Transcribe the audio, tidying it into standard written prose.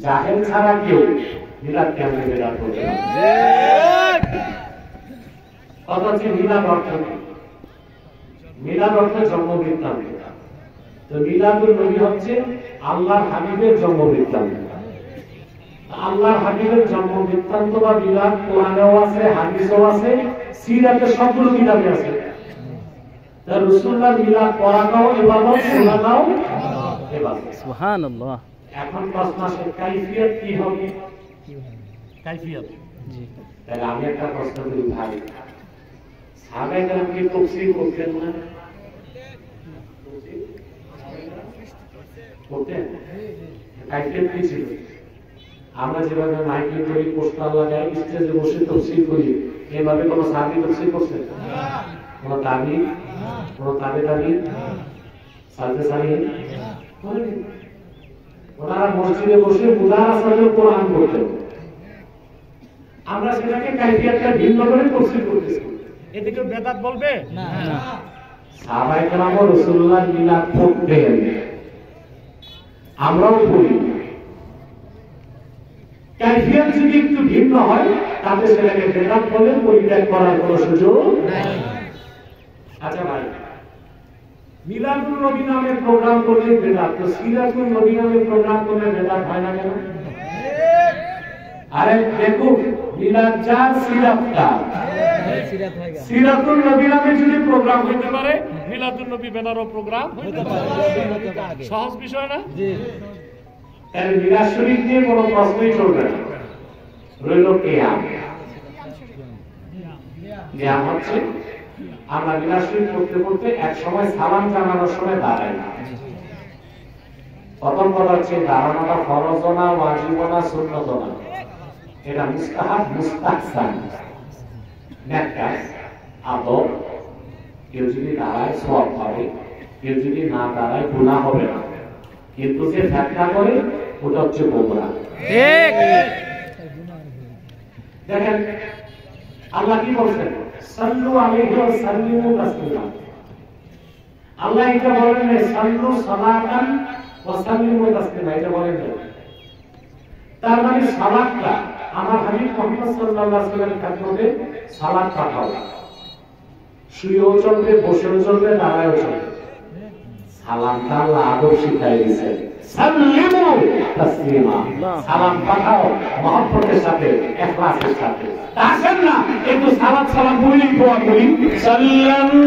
জাহেল ছাড়া কেউ মিলাদ কেমনে বেদাত করবে না। কথা হচ্ছে মিলাদ অর্থ কি? মিলাদ অর্থ জন্ম বৃত্তান্ত। তো মিলাদুল নবী হচ্ছে আল্লাহর হাবিবের জন্ম বৃত্তান্ত। আল্লাহর হাবিবের জন্ম বৃত্তান্ত বা মিলাদ কোরআনেও আছে, হাদিসেও আছে, সিরাতে সবগুলো মিলাদে আছে। তার রাসূলুল্লাহর মিলাদ পড়াটাও ইবাদত, শোনাটাও ইবাদত। সুবহানাল্লাহ। এখন প্রশ্ন আসে কাইফিয়ত কি হবে? কাইফিয়ত জি, তাহলে আমি একটা প্রশ্ন করি ভাই, সাহাবায়ে কেরাম কি তাফসীর করতেন না? করতেন। কাইফিয়ত কি ছিল? আমরা যেভাবে মাইকে করি, পোস্টার লাগাই, স্টেজে বসে তাফসীর করি, এভাবে কোন সাহাবী তাফসীর করতেন? কোন তাবী, কোন তাবেঈ, সালফে সালিহিন করেনি। ওনারা মসজিদে বসে মুদারাসাতে কোরআন পড়তেন। আমরা সেটাকে কাইফিয়তটা ভিন্ন করে তাফসীর করতেছি। এদিকে বেদাত বলবে না। সাহাবায়ে কেরাম রাসূলুল্লাহর মিলাদ পড়তেন, আমরাও পড়ি। কাইফিয়ত যদি একটু ভিন্ন হয় তাতে সেটাকে বেদাত বলে পরিত্যাগ করার কোনো সুযোগ নাই। আচ্ছা ভাই, মিলাদুল নবী নামে প্রোগ্রাম করলে বেদাত, তো সিরাতুল নবী নামে প্রোগ্রাম করলে বেদাত হয় না কেন? আরে দেখো, মিলাদ চার, সিরাত চার। সিরাতুল নবী নামে যদি প্রোগ্রাম হইতে পারে, মিলাদুল নবী বেনারও প্রোগ্রাম হইতে পারে। সহজ বিষয় না? জি। তাহলে মিলাদ শরীফ নিয়ে কোনো প্রশ্নই চলবে না। রইল কিয়াম। কিয়াম হচ্ছে আমরা মিলাদ শরীফ পড়তে পড়তে এক সময় সালাম জানানোর সময় দাঁড়াই। প্রথম কথা হচ্ছে দাঁড়ানোটা ফরজ না, ওয়াজিব না, সুন্নত না, এটা মুস্তাহাব, মুস্তাহসান, নেকা, আদব। কেউ যদি দাঁড়ায় সওয়াব পাবে, কেউ যদি না দাঁড়ায় গুনাহ হবে না। কিন্তু যে ফ্যাক্টর করে ওটা হচ্ছে গোমরা। ঠিক। দেখেন আল্লাহ কি বলছেন? সাল্লু আলাইহি ওয়া সাল্লিমু তাসলিমা। আল্লাহ এটা বলেন না সাল্লু সালাতান ওয়া সাল্লিমু তাসলিমা, এটা বলেন না। তার মানে সালাতটা আমার হাবিব মুহাম্মদ সাল্লাল্লাহু আলাইহি ওয়াসাল্লামের খাদমতে সালাত পাঠাও। শুয়েও চলবে, বসেও চলবে, দাঁড়ায়ও চলবে। সালামটা আল্লাহ আদব শিখাই দিয়েছেন। সাল্লিমু তাসলিমা, সালাম পাঠাও মহব্বতের সাথে, ইখলাসের সাথে। আসেন না একটু সালাত সালাম বলি, দোয়া করি। সাল্লাল্লাহু